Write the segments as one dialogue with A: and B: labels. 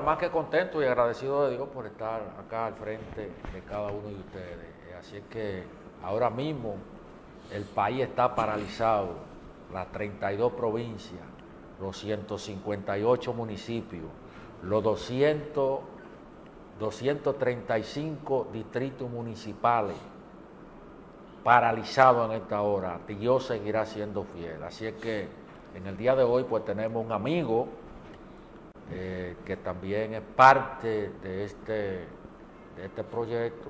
A: Más que contento y agradecido de Dios por estar acá al frente de cada uno de ustedes. Así es que ahora mismo el país está paralizado, las 32 provincias, los 158 municipios, los 235 distritos municipales paralizados en esta hora. Dios seguirá siendo fiel. Así es que en el día de hoy pues tenemos un amigo que también es parte de este proyecto.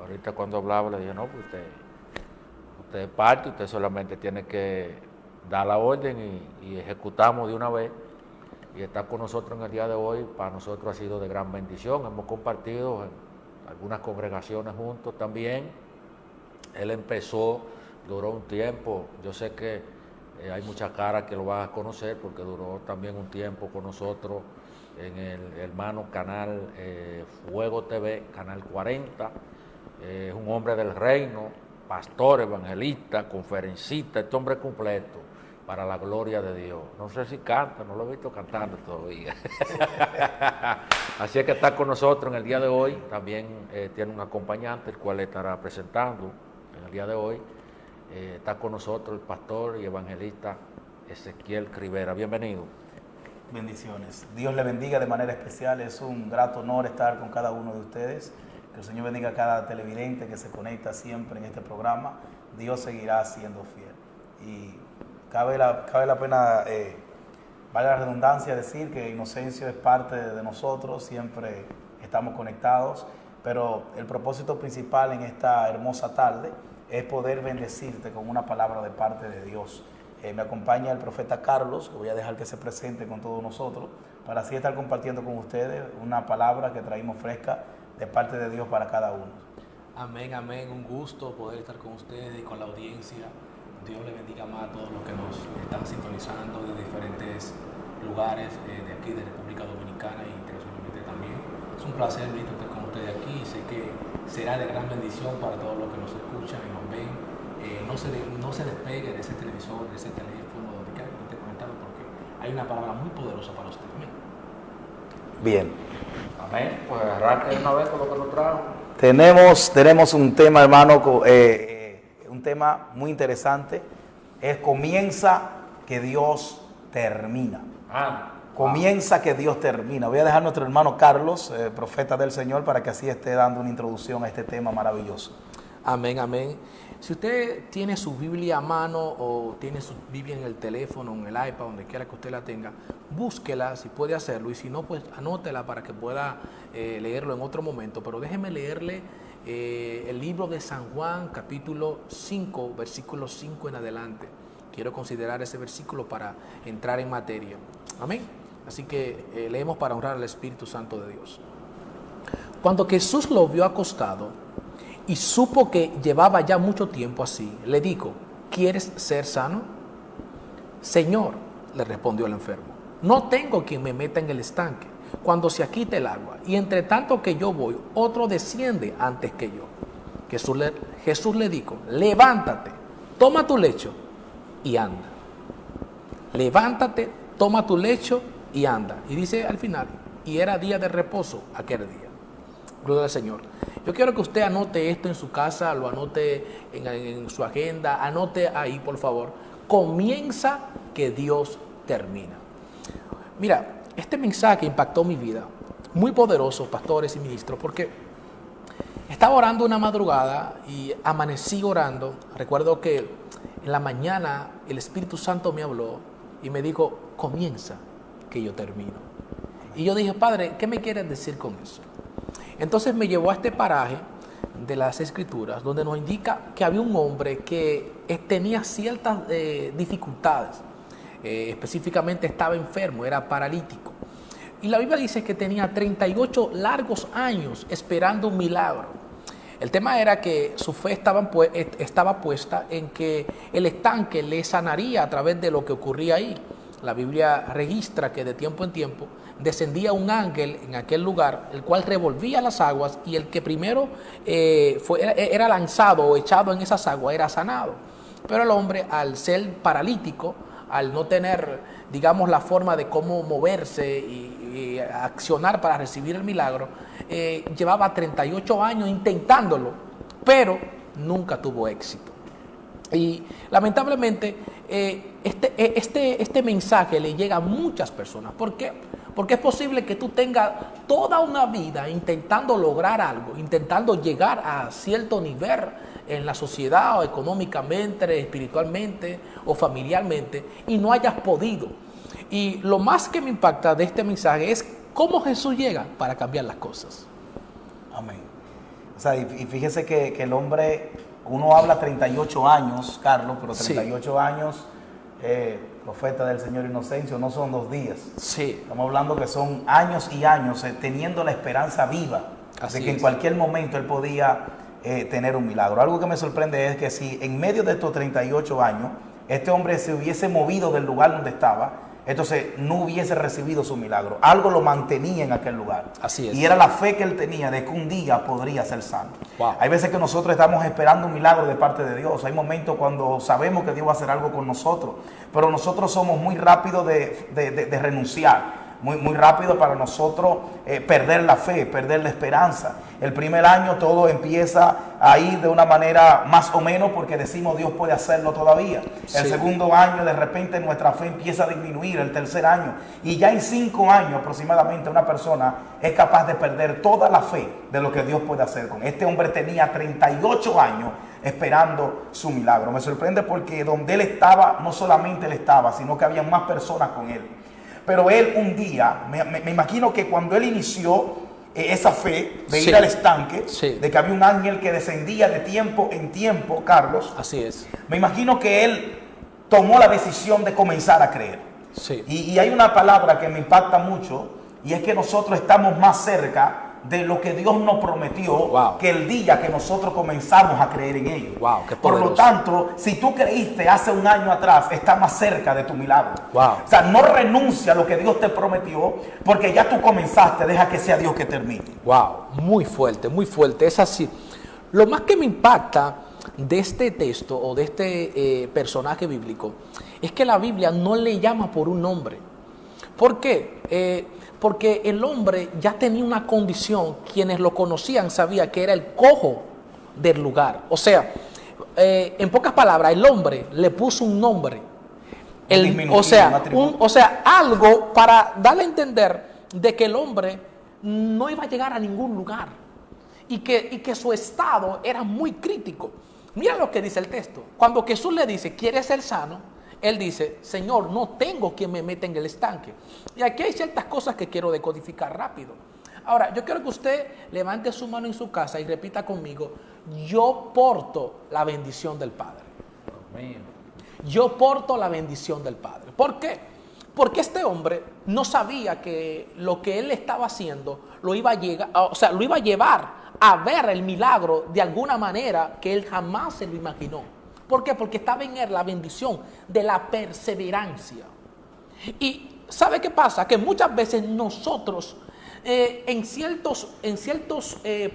A: Ahorita cuando hablaba le dije, no, pues usted es parte, usted solamente tiene que dar la orden y ejecutamos de una vez. Y está con nosotros en el día de hoy, para nosotros ha sido de gran bendición. Hemos compartido en algunas congregaciones juntos también. Él empezó, duró un tiempo, yo sé que hay muchas caras que lo van a conocer porque duró también un tiempo con nosotros en el hermano canal Fuego TV, canal 40. Es un hombre del reino, pastor, evangelista, conferencista, este hombre completo para la gloria de Dios. No sé si canta, no lo he visto cantando todavía. Así es que está con nosotros en el día de hoy. También tiene un acompañante, el cual estará presentando en el día de hoy. Está con nosotros el pastor y evangelista Ezequiel Rivera. Bienvenido.
B: Bendiciones. Dios le bendiga de manera especial. Es un grato honor estar con cada uno de ustedes. Que el Señor bendiga a cada televidente que se conecta siempre en este programa. Dios seguirá siendo fiel. Y cabe la pena, valga la redundancia, decir que Inocencio es parte de nosotros. Siempre estamos conectados. Pero el propósito principal en esta hermosa tarde es poder bendecirte con una palabra de parte de Dios. Me acompaña el profeta Carlos, que voy a dejar que se presente con todos nosotros, para así estar compartiendo con ustedes una palabra que traímos fresca de parte de Dios para cada uno.
C: Amén, amén. Un gusto poder estar con ustedes y con la audiencia. Dios le bendiga más a todos los que nos están sintonizando de diferentes lugares de aquí, de República Dominicana e internacionalmente también. Es un placer estar con ustedes aquí y sé que será de gran bendición para todos los que nos escuchan y nos ven. No se despegue de ese televisor, de ese teléfono, donde quiera que esté conectado, porque hay una palabra muy poderosa para usted. Amén.
B: Bien.
A: Amén. Pues arranque una vez con lo que nos trajo.
B: Tenemos un tema, hermano, un tema muy interesante. Es comienza que Dios termina. Comienza que Dios termina. Voy a dejar a nuestro hermano Carlos, profeta del Señor, para que así esté dando una introducción a este tema maravilloso.
C: Amén, amén. Si usted tiene su Biblia a mano o tiene su Biblia en el teléfono, en el iPad, donde quiera que usted la tenga, búsquela si puede hacerlo y si no, pues anótela para que pueda leerlo en otro momento. Pero déjeme leerle el libro de San Juan, capítulo 5, versículo 5 en adelante. Quiero considerar ese versículo para entrar en materia. Amén. Así que leemos para honrar al Espíritu Santo de Dios. Cuando Jesús lo vio acostado y supo que llevaba ya mucho tiempo así, le dijo, ¿quieres ser sano? Señor, le respondió el enfermo, no tengo quien me meta en el estanque cuando se quite el agua, y entre tanto que yo voy, otro desciende antes que yo. Jesús le dijo, levántate, toma tu lecho y anda. Levántate, toma tu lecho y anda. Y dice al final, y era día de reposo aquel día. Gloria al Señor. Yo quiero que usted anote esto en su casa, lo anote en su agenda, anote ahí, por favor. Comienza que Dios termina. Mira, este mensaje impactó mi vida. Muy poderoso, pastores y ministros, porque estaba orando una madrugada y amanecí orando. Recuerdo que en la mañana el Espíritu Santo me habló y me dijo, comienza que yo termino. Y yo dije, Padre, ¿qué me quieres decir con eso? Entonces me llevó a este paraje de las Escrituras, donde nos indica que había un hombre que tenía ciertas dificultades. Específicamente estaba enfermo, era paralítico. Y la Biblia dice que tenía 38 largos años esperando un milagro. El tema era que su fe estaba puesta en que el estanque le sanaría a través de lo que ocurría ahí. La Biblia registra que de tiempo en tiempo descendía un ángel en aquel lugar, el cual revolvía las aguas, y el que primero era lanzado o echado en esas aguas era sanado. Pero el hombre, al ser paralítico, al no tener, digamos, la forma de cómo moverse y accionar para recibir el milagro, llevaba 38 años intentándolo, pero nunca tuvo éxito. Y lamentablemente este mensaje le llega a muchas personas. ¿Por qué? Porque es posible que tú tengas toda una vida intentando lograr algo, intentando llegar a cierto nivel en la sociedad, o económicamente, espiritualmente o familiarmente, y no hayas podido. Y lo más que me impacta de este mensaje es cómo Jesús llega para cambiar las cosas.
B: Amén. O sea, y fíjese que el hombre, uno habla 38 años, Carlos, pero 38 años, profeta del Señor Inocencio, no son 2 días.
C: Sí.
B: Estamos hablando que son años y años teniendo la esperanza viva de que en cualquier momento él podía tener un milagro. Algo que me sorprende es que si en medio de estos 38 años este hombre se hubiese movido del lugar donde estaba, entonces no hubiese recibido su milagro. Algo lo mantenía en aquel lugar.
C: Así es.
B: Y era la fe que él tenía de que un día podría ser sano.
C: Wow.
B: Hay veces que nosotros estamos esperando un milagro de parte de Dios. Hay momentos cuando sabemos que Dios va a hacer algo con nosotros, pero nosotros somos muy rápidos de renunciar. Muy rápido para nosotros perder la fe, perder la esperanza. El primer año todo empieza a ir de una manera más o menos porque decimos Dios puede hacerlo todavía.
C: Sí.
B: El segundo año de repente nuestra fe empieza a disminuir, el tercer año. Y ya en 5 años aproximadamente una persona es capaz de perder toda la fe de lo que Dios puede hacer con. Este hombre tenía 38 años esperando su milagro. Me sorprende porque donde él estaba, no solamente él estaba, sino que había más personas con él. Pero él un día, me imagino que cuando él inició esa fe de ir al estanque, de que había un ángel que descendía de tiempo en tiempo, Carlos.
C: Así es.
B: Me imagino que él tomó la decisión de comenzar a creer.
C: Sí.
B: Y hay una palabra que me impacta mucho, y es que nosotros estamos más cerca de lo que Dios nos prometió que el día que nosotros comenzamos a creer en ello.
C: Wow, qué
B: por
C: poderoso.
B: lo tanto, si tú creíste hace un año atrás, está más cerca de tu milagro.
C: Wow.
B: O sea, no renuncia a lo que Dios te prometió, porque ya tú comenzaste, deja que sea Dios que termine.
C: Wow, muy fuerte, es así. Lo más que me impacta de este texto o de este personaje bíblico es que la Biblia no le llama por un nombre. ¿Por qué? Porque el hombre ya tenía una condición, quienes lo conocían sabían que era el cojo del lugar. O sea, en pocas palabras, el hombre le puso un nombre. O sea, algo para darle a entender de que el hombre no iba a llegar a ningún lugar y que su estado era muy crítico. Mira lo que dice el texto. Cuando Jesús le dice, ¿quieres ser sano? Él dice, Señor, no tengo quien me meta en el estanque. Y aquí hay ciertas cosas que quiero decodificar rápido. Ahora, yo quiero que usted levante su mano en su casa y repita conmigo, yo porto la bendición del Padre. Yo porto la bendición del Padre. ¿Por qué? Porque este hombre no sabía que lo que él estaba haciendo lo iba a llevar a ver el milagro de alguna manera que él jamás se lo imaginó. ¿Por qué? Porque estaba en él la bendición de la perseverancia. Y ¿sabe qué pasa? Que muchas veces nosotros en ciertos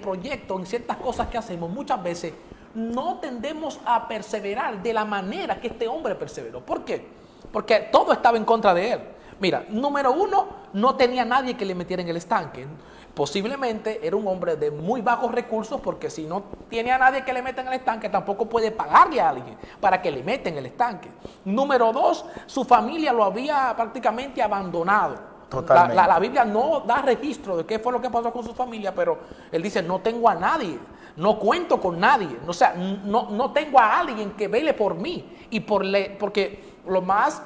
C: proyectos, en ciertas cosas que hacemos, muchas veces no tendemos a perseverar de la manera que este hombre perseveró. ¿Por qué? Porque todo estaba en contra de él. Mira, número uno, no tenía nadie que le metiera en el estanque. Posiblemente era un hombre de muy bajos recursos, porque si no tiene a nadie que le meta en el estanque, tampoco puede pagarle a alguien para que le meta en el estanque. Número dos, su familia lo había prácticamente abandonado.
B: Totalmente.
C: La Biblia no da registro de qué fue lo que pasó con su familia, pero él dice, no tengo a nadie, no cuento con nadie, o sea, no tengo a alguien que vele por mí. Y porque lo más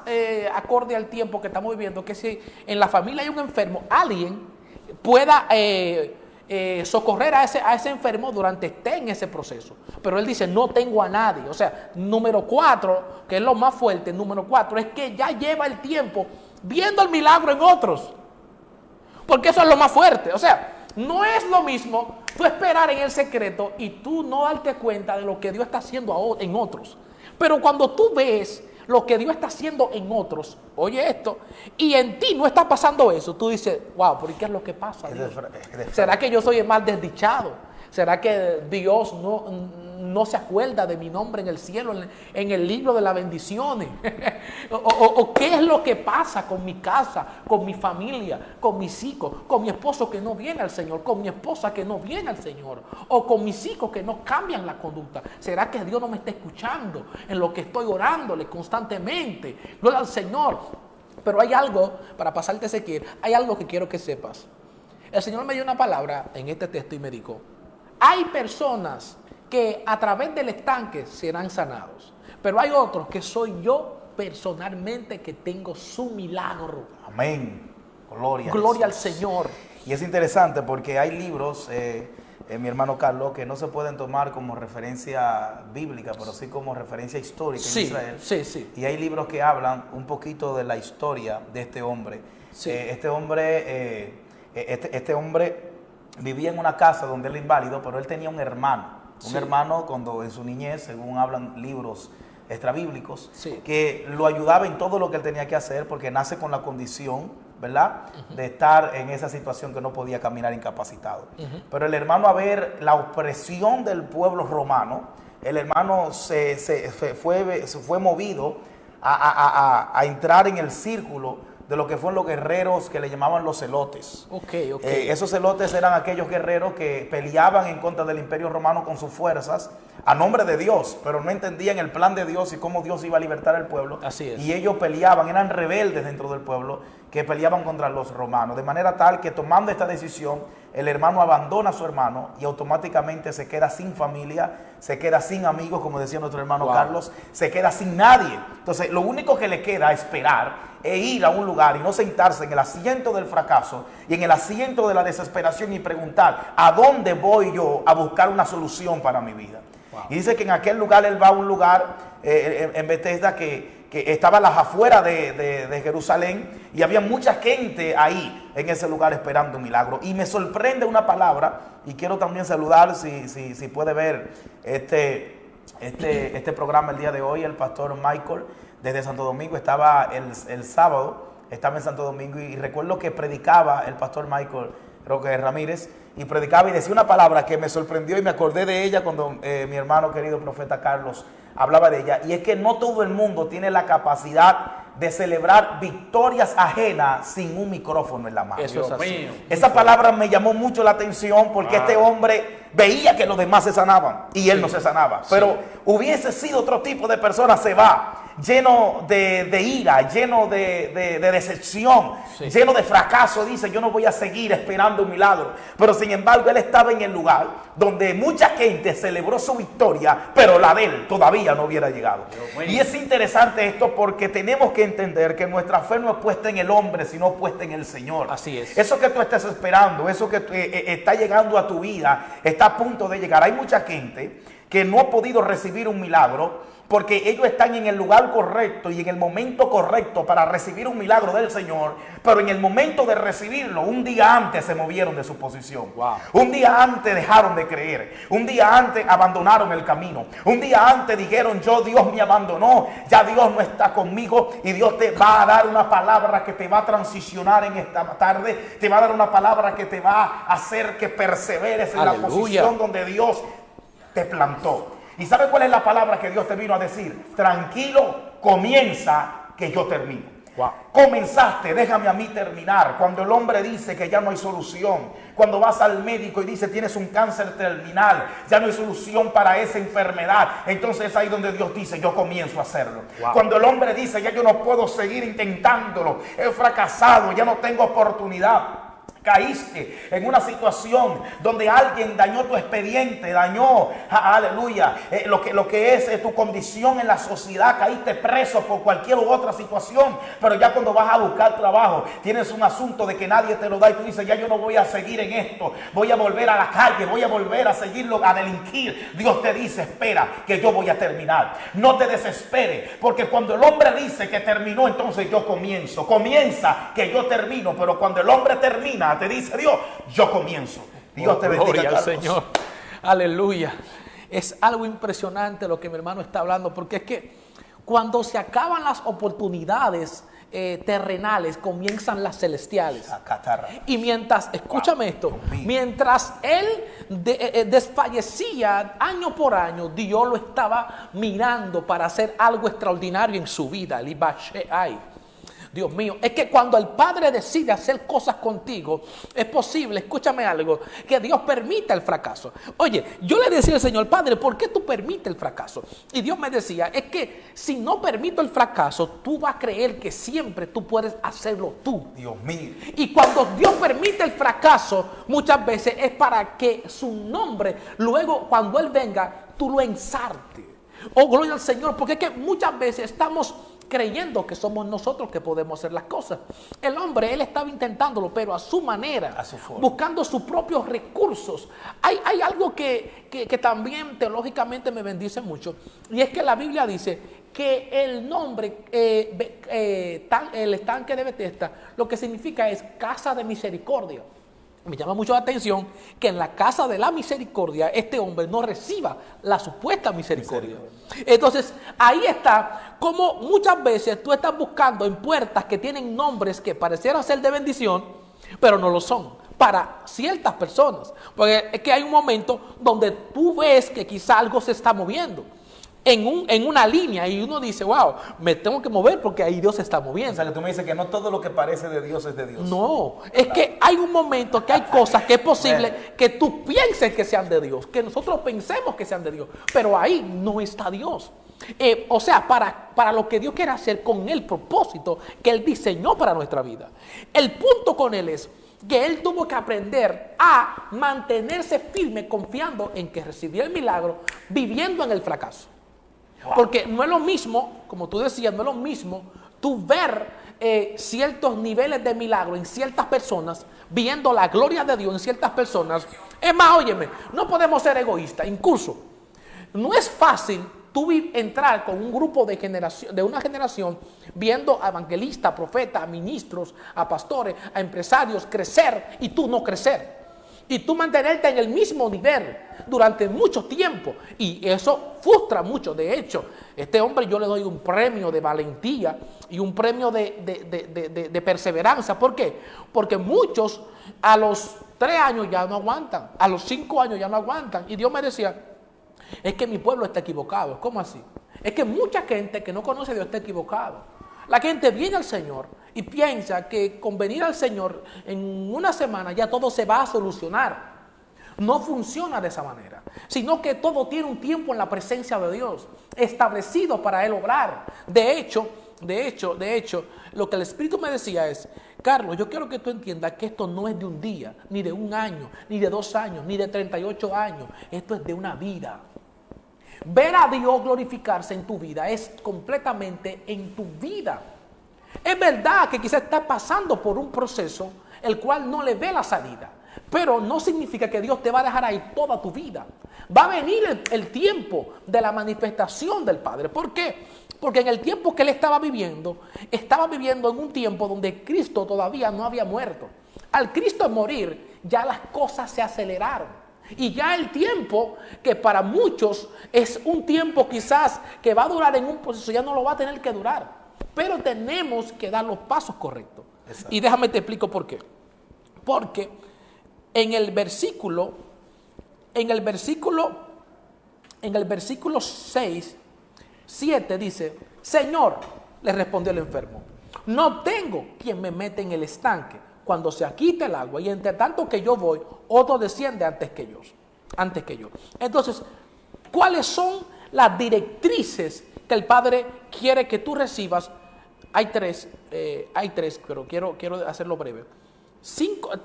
C: acorde al tiempo que estamos viviendo, que si en la familia hay un enfermo, alguien pueda socorrer a ese enfermo durante esté en ese proceso. Pero él dice, no tengo a nadie. O sea, número 4, que es lo más fuerte, número 4, es que ya lleva el tiempo viendo el milagro en otros. Porque eso es lo más fuerte. O sea, no es lo mismo tú esperar en el secreto y tú no darte cuenta de lo que Dios está haciendo en otros. Pero cuando tú ves lo que Dios está haciendo en otros, oye esto, y en ti no está pasando eso, tú dices, wow, ¿por qué es lo que pasa, Dios? ¿Será que yo soy el más desdichado? ¿Será que Dios no se acuerda de mi nombre en el cielo, en el libro de las bendiciones? o qué es lo que pasa con mi casa, con mi familia, con mis hijos, con mi esposo que no viene al Señor, con mi esposa que no viene al Señor, o con mis hijos que no cambian la conducta? ¿Será que Dios no me está escuchando en lo que estoy orándole constantemente? Gloria al Señor. Pero hay algo, para pasarte Ezequiel, hay algo que quiero que sepas. El Señor me dio una palabra en este texto y me dijo: hay personas que a través del estanque serán sanados, pero hay otros que soy yo personalmente que tengo su milagro.
B: Amén. Gloria
C: al Señor.
B: Y es interesante porque hay libros, mi hermano Carlos, que no se pueden tomar como referencia bíblica, pero sí como referencia histórica en Israel.
C: Sí.
B: Y hay libros que hablan un poquito de la historia de este hombre. Sí. Este hombre vivía en una casa donde él era inválido, pero él tenía un hermano. Un hermano cuando en su niñez, según hablan libros extrabíblicos, que lo ayudaba en todo lo que él tenía que hacer, porque nace con la condición, ¿verdad?, de estar en esa situación que no podía caminar incapacitado. Pero el hermano, a ver la opresión del pueblo romano, el hermano se fue movido a entrar en el círculo de lo que fueron los guerreros que le llamaban los celotes. Esos celotes eran aquellos guerreros que peleaban en contra del Imperio Romano con sus fuerzas a nombre de Dios, pero no entendían el plan de Dios y cómo Dios iba a libertar al pueblo.
C: Así es.
B: Y ellos peleaban, eran rebeldes dentro del pueblo que peleaban contra los romanos, de manera tal que, tomando esta decisión, el hermano abandona a su hermano y automáticamente se queda sin familia, se queda sin amigos, como decía nuestro hermano Carlos, se queda sin nadie. Entonces, lo único que le queda es esperar e ir a un lugar y no sentarse en el asiento del fracaso y en el asiento de la desesperación y preguntar: ¿a dónde voy yo a buscar una solución para mi vida? Y dice que en aquel lugar él va a un lugar en Bethesda que estaba a las afueras de Jerusalén, y había mucha gente ahí en ese lugar esperando un milagro. Y me sorprende una palabra, y quiero también saludar, si puede ver este programa el día de hoy, el pastor Michael desde Santo Domingo. Estaba el sábado, estaba en Santo Domingo, y recuerdo que predicaba el pastor Michael, creo que Ramírez, y predicaba y decía una palabra que me sorprendió, y me acordé de ella cuando mi hermano querido profeta Carlos hablaba de ella. Y es que no todo el mundo tiene la capacidad de celebrar victorias ajenas sin un micrófono en la mano.
C: Eso es así.
B: Esa palabra me llamó mucho la atención, porque este hombre veía que los demás se sanaban y él no se sanaba. Pero hubiese sido otro tipo de persona, se va lleno de ira, lleno de decepción, lleno de fracaso. Dice: yo no voy a seguir esperando un milagro. Pero sin embargo, él estaba en el lugar donde mucha gente celebró su victoria, pero la de él todavía no hubiera llegado. Y es interesante esto, porque tenemos que entender que nuestra fe no es puesta en el hombre, sino puesta en el Señor.
C: Así es.
B: Eso que tú estás esperando, eso que está llegando a tu vida, está a punto de llegar. Hay mucha gente que no ha podido recibir un milagro porque ellos están en el lugar correcto y en el momento correcto para recibir un milagro del Señor, pero en el momento de recibirlo, un día antes se movieron de su posición. Un día antes dejaron de creer. Un día antes abandonaron el camino. Un día antes dijeron: Dios me abandonó, ya Dios no está conmigo. Y Dios te va a dar una palabra que te va a transicionar en esta tarde. Te va a dar una palabra que te va a hacer que perseveres en la posición donde Dios te plantó. ¿Y sabe cuál es la palabra que Dios te vino a decir? Tranquilo, comienza, que yo termino. Comenzaste, déjame a mí terminar. Cuando el hombre dice que ya no hay solución, cuando vas al médico y dice: tienes un cáncer terminal, ya no hay solución para esa enfermedad, entonces es ahí donde Dios dice: yo comienzo a hacerlo. Cuando el hombre dice: ya yo no puedo seguir intentándolo, he fracasado, ya no tengo oportunidad. Caíste en una situación donde alguien dañó tu expediente, dañó, aleluya, lo que es tu condición en la sociedad. Caíste preso por cualquier otra situación, pero ya cuando vas a buscar trabajo tienes un asunto de que nadie te lo da y tú dices: ya yo no voy a seguir en esto, voy a volver a la calle, voy a volver a seguirlo, a delinquir. Dios te dice: espera, que yo voy a terminar. No te desesperes, porque cuando el hombre dice que terminó, entonces yo comienzo. Comienza, que yo termino. Pero cuando el hombre termina, te dice Dios: yo comienzo. Dios te bendiga,
C: Gloria al Señor. Aleluya. Es algo impresionante lo que mi hermano está hablando, porque es que cuando se acaban las oportunidades terrenales, comienzan las celestiales.
B: Acatarra.
C: Y mientras, escúchame esto, mientras él desfallecía año por año, Dios lo estaba mirando para hacer algo extraordinario en su vida. Dios mío, es que cuando el Padre decide hacer cosas contigo, es posible, escúchame algo, que Dios permita el fracaso. Oye, yo le decía al Señor, Padre, ¿por qué tú permites el fracaso? Y Dios me decía, es que si no permito el fracaso, tú vas a creer que siempre tú puedes hacerlo tú.
B: Dios mío.
C: Y cuando Dios permite el fracaso, muchas veces es para que su nombre, luego cuando Él venga, tú lo ensarte. Oh, gloria al Señor, porque es que muchas veces estamos creyendo que somos nosotros que podemos hacer las cosas. El hombre, él estaba intentándolo, pero a su manera,
B: a su forma, buscando
C: sus propios recursos. Hay algo que también teológicamente me bendice mucho, y es que la Biblia dice que el nombre, el estanque de Betesda, lo que significa es casa de misericordia. Me llama mucho la atención que en la casa de la misericordia este hombre no reciba la supuesta misericordia. Entonces, ahí está como muchas veces tú estás buscando en puertas que tienen nombres que parecieran ser de bendición, pero no lo son para ciertas personas. Porque es que hay un momento donde tú ves que quizá algo se está moviendo en una línea y uno dice, wow, me tengo que mover porque ahí Dios se está moviendo.
B: O sea, que tú me dices que no todo lo que parece de Dios es de Dios.
C: No, es que hay un momento que hay cosas que es posible que tú pienses que sean de Dios, que nosotros pensemos que sean de Dios, pero ahí no está Dios. O sea, para lo que Dios quiere hacer con el propósito que Él diseñó para nuestra vida. El punto con Él es que Él tuvo que aprender a mantenerse firme confiando en que recibía el milagro, viviendo en el fracaso. Porque no es lo mismo, como tú decías, no es lo mismo tú ver ciertos niveles de milagro en ciertas personas, viendo la gloria de Dios en ciertas personas. Es más, óyeme, no podemos ser egoístas. Incluso, no es fácil tú entrar con un grupo de una generación viendo a evangelistas, profetas, a ministros, a pastores, a empresarios crecer y tú no crecer. Y tú mantenerte en el mismo nivel durante mucho tiempo. Y eso frustra mucho. De hecho, este hombre yo le doy un premio de valentía y un premio de perseverancia. ¿Por qué? Porque muchos a los 3 años ya no aguantan. A los 5 años ya no aguantan. Y Dios me decía, es que mi pueblo está equivocado. ¿Cómo así? Es que mucha gente que no conoce a Dios está equivocado. La gente viene al Señor y piensa que con venir al Señor en una semana ya todo se va a solucionar. No funciona de esa manera, sino que todo tiene un tiempo en la presencia de Dios, establecido para Él obrar. De hecho, lo que el Espíritu me decía es, Carlos, yo quiero que tú entiendas que esto no es de un día, ni de 1 año, ni de 2 años, ni de 38 años. Esto es de una vida. Ver a Dios glorificarse en tu vida es completamente en tu vida. Es verdad que quizás estás pasando por un proceso el cual no le ve la salida, pero no significa que Dios te va a dejar ahí toda tu vida. Va a venir el tiempo de la manifestación del Padre. ¿Por qué? Porque en el tiempo que él estaba viviendo en un tiempo donde Cristo todavía no había muerto. Al Cristo morir, ya las cosas se aceleraron. Y ya el tiempo, que para muchos es un tiempo quizás que va a durar en un proceso, ya no lo va a tener que durar. Pero tenemos que dar los pasos correctos. Exacto. Y déjame te explico por qué. Porque en el versículo 6, 7 dice, Señor, le respondió el enfermo, no tengo quien me mete en el estanque cuando se quite el agua, y entre tanto que yo voy, otro desciende antes que yo. Entonces, ¿cuáles son las directrices que el Padre quiere que tú recibas? Hay tres, pero quiero hacerlo breve.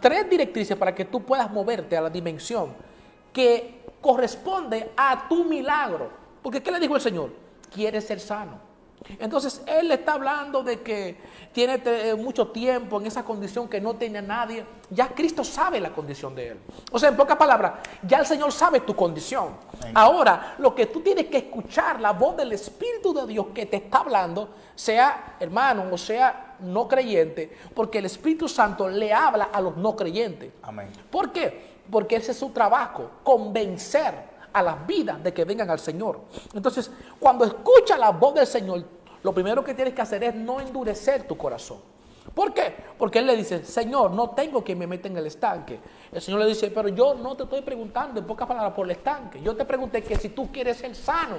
C: 3 directrices para que tú puedas moverte a la dimensión que corresponde a tu milagro. Porque ¿qué le dijo el Señor? Quieres ser sano. Entonces Él le está hablando de que tiene mucho tiempo en esa condición que no tiene a nadie. Ya Cristo sabe la condición de Él. O sea, en pocas palabras, ya el Señor sabe tu condición. Amén. Ahora, lo que tú tienes que escuchar, la voz del Espíritu de Dios que te está hablando, sea hermano o sea no creyente, porque el Espíritu Santo le habla a los no creyentes. Amén. ¿Por qué? Porque ese es su trabajo, convencer a las vidas de que vengan al Señor. Entonces, cuando escucha la voz del Señor, lo primero que tienes que hacer es no endurecer tu corazón. ¿Por qué? Porque él le dice, Señor, no tengo que me meta en el estanque. El Señor le dice, pero yo no te estoy preguntando en pocas palabras por el estanque. Yo te pregunté que si tú quieres ser sano.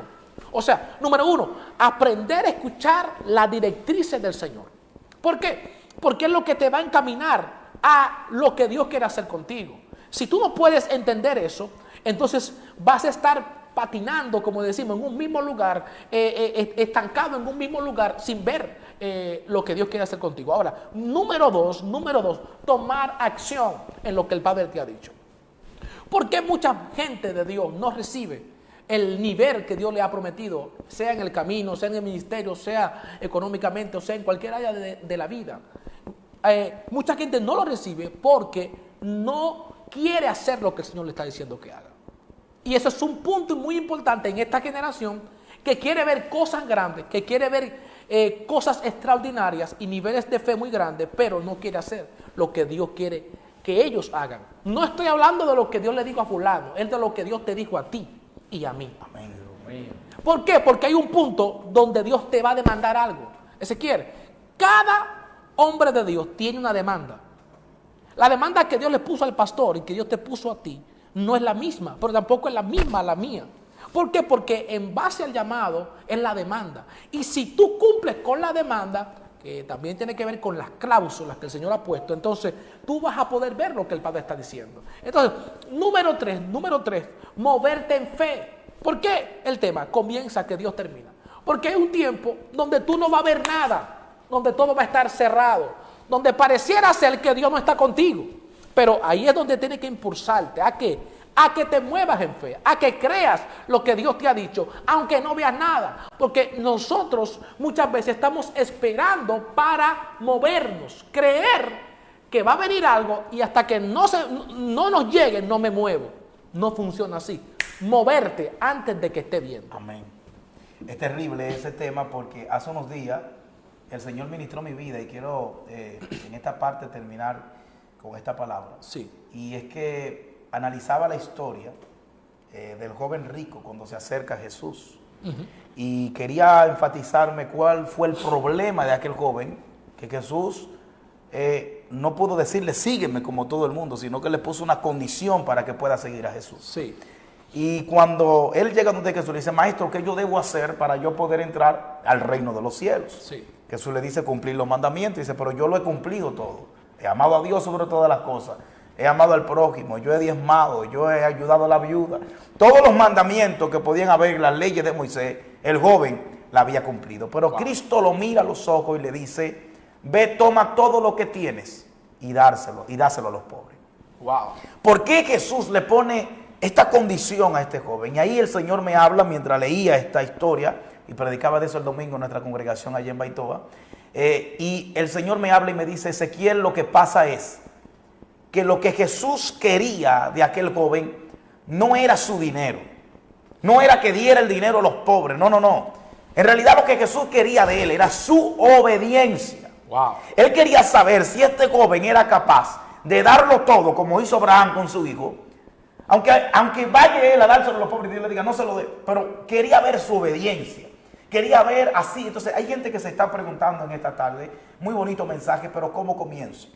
C: O sea, número uno, aprender a escuchar las directrices del Señor. ¿Por qué? Porque es lo que te va a encaminar a lo que Dios quiere hacer contigo. Si tú no puedes entender eso, entonces vas a estar patinando, como decimos, en un mismo lugar, estancado en un mismo lugar, sin ver lo que Dios quiere hacer contigo. Ahora, número dos, tomar acción en lo que el Padre te ha dicho. ¿Por qué mucha gente de Dios no recibe el nivel que Dios le ha prometido, sea en el camino, sea en el ministerio, sea económicamente, o sea en cualquier área de la vida? Mucha gente no lo recibe porque no quiere hacer lo que el Señor le está diciendo que haga. Y eso es un punto muy importante en esta generación que quiere ver cosas grandes, que quiere ver cosas extraordinarias y niveles de fe muy grandes, pero no quiere hacer lo que Dios quiere que ellos hagan. No estoy hablando de lo que Dios le dijo a fulano, es de lo que Dios te dijo a ti y a mí.
B: Amén.
C: ¿Por qué? Porque hay un punto donde Dios te va a demandar algo. Ezequiel, cada hombre de Dios tiene una demanda. La demanda que Dios le puso al pastor y que Dios te puso a ti no es la misma, pero tampoco es la misma la mía. ¿Por qué? Porque en base al llamado es la demanda. Y si tú cumples con la demanda, que también tiene que ver con las cláusulas que el Señor ha puesto, entonces tú vas a poder ver lo que el Padre está diciendo. Entonces, número tres, moverte en fe. ¿Por qué el tema comienza que Dios termina? Porque hay un tiempo donde tú no vas a ver nada, donde todo va a estar cerrado, donde pareciera ser que Dios no está contigo. Pero ahí es donde tiene que impulsarte. ¿A qué? A que te muevas en fe, a que creas lo que Dios te ha dicho, aunque no veas nada. Porque nosotros muchas veces estamos esperando para movernos, creer que va a venir algo y hasta que no nos llegue, no me muevo. No funciona así. Moverte antes de que esté viendo.
B: Amén. Es terrible ese tema porque hace unos días el Señor ministró mi vida y quiero en esta parte terminar con esta palabra.
C: Sí.
B: Y es que analizaba la historia del joven rico cuando se acerca a Jesús. Y quería enfatizarme cuál fue el problema de aquel joven, que Jesús no pudo decirle sígueme como todo el mundo, sino que le puso una condición para que pueda seguir a Jesús.
C: Sí.
B: Y cuando él llega donde Jesús le dice, maestro, ¿qué yo debo hacer para yo poder entrar al reino de los cielos?
C: Sí.
B: Jesús le dice cumplir los mandamientos. Y dice, pero yo lo he cumplido todo. He amado a Dios sobre todas las cosas. He amado al prójimo, yo he diezmado, yo he ayudado a la viuda. Todos los mandamientos que podían haber en las leyes de Moisés, el joven la había cumplido. Pero Cristo lo mira a los ojos y le dice, ve, toma todo lo que tienes y dáselo a los pobres.
C: Wow.
B: ¿Por qué Jesús le pone esta condición a este joven? Y ahí el Señor me habla mientras leía esta historia y predicaba de eso el domingo en nuestra congregación allá en Baitoa. Y el Señor me habla y me dice, Ezequiel, lo que pasa es que lo que Jesús quería de aquel joven no era su dinero. No era que diera el dinero a los pobres. No. En realidad lo que Jesús quería de él era su obediencia.
C: Wow.
B: Él quería saber si este joven era capaz de darlo todo, como hizo Abraham con su hijo. Aunque vaya él a dárselo a los pobres y Dios le diga no se lo dé. Pero quería ver su obediencia. Quería ver así. Entonces hay gente que se está preguntando en esta tarde, muy bonito mensaje, pero ¿cómo comienzo?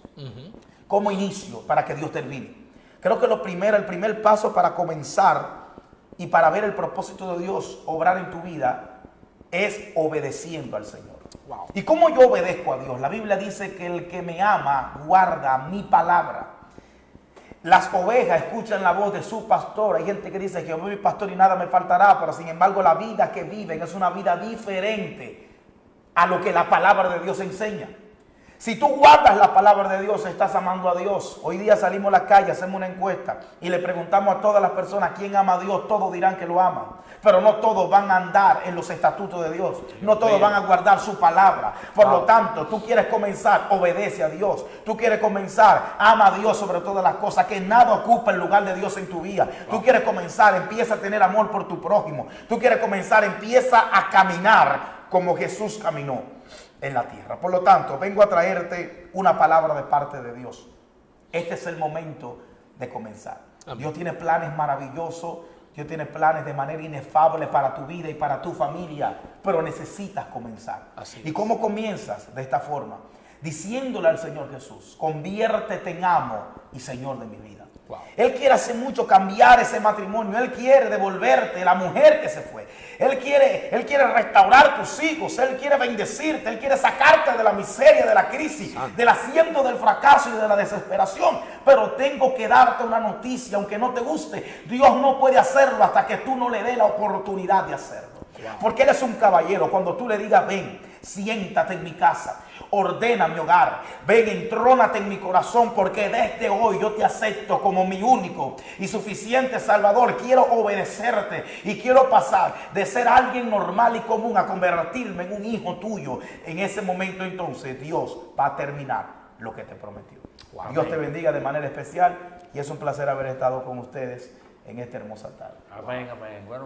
B: ¿Cómo inicio para que Dios termine? Creo que el primer paso para comenzar y para ver el propósito de Dios obrar en tu vida es obedeciendo al Señor.
C: Wow.
B: ¿Y cómo yo obedezco a Dios? La Biblia dice que el que me ama guarda mi palabra. Las ovejas escuchan la voz de su pastor. Hay gente que dice que yo soy mi pastor y nada me faltará, pero sin embargo la vida que viven es una vida diferente a lo que la palabra de Dios enseña. Si tú guardas la palabra de Dios, estás amando a Dios. Hoy día salimos a la calle, hacemos una encuesta y le preguntamos a todas las personas quién ama a Dios. Todos dirán que lo aman, pero no todos van a andar en los estatutos de Dios. No todos van a guardar su palabra. Por lo tanto, tú quieres comenzar, obedece a Dios. Tú quieres comenzar, ama a Dios sobre todas las cosas. Que nada ocupa el lugar de Dios en tu vida. Tú quieres comenzar, empieza a tener amor por tu prójimo. Tú quieres comenzar, empieza a caminar como Jesús caminó en la tierra. Por lo tanto, vengo a traerte una palabra de parte de Dios. Este es el momento de comenzar.
C: Amén.
B: Dios tiene planes maravillosos. Dios tiene planes de manera inefable para tu vida y para tu familia, pero necesitas comenzar.
C: Así
B: ¿Y
C: es.
B: cómo comienzas? De esta forma, diciéndole al Señor Jesús, conviértete en amo y Señor de mi vida.
C: Wow.
B: Él quiere hace mucho cambiar ese matrimonio. Él quiere devolverte la mujer que se fue. Él quiere restaurar tus hijos. Él quiere bendecirte. Él quiere sacarte de la miseria, de la crisis, del asiento del fracaso y de la desesperación. Pero tengo que darte una noticia, aunque no te guste. Dios no puede hacerlo hasta que tú no le des la oportunidad de hacerlo. Porque Él es un caballero. Cuando tú le digas, ven, siéntate en mi casa, ordena mi hogar, ven, entrónate en mi corazón, porque desde hoy yo te acepto como mi único y suficiente Salvador. Quiero obedecerte y quiero pasar de ser alguien normal y común a convertirme en un hijo tuyo. En ese momento entonces Dios va a terminar lo que te prometió.
C: Wow.
B: Dios te bendiga de manera especial y es un placer haber estado con ustedes en esta hermosa tarde.
A: Amén, amén. Bueno.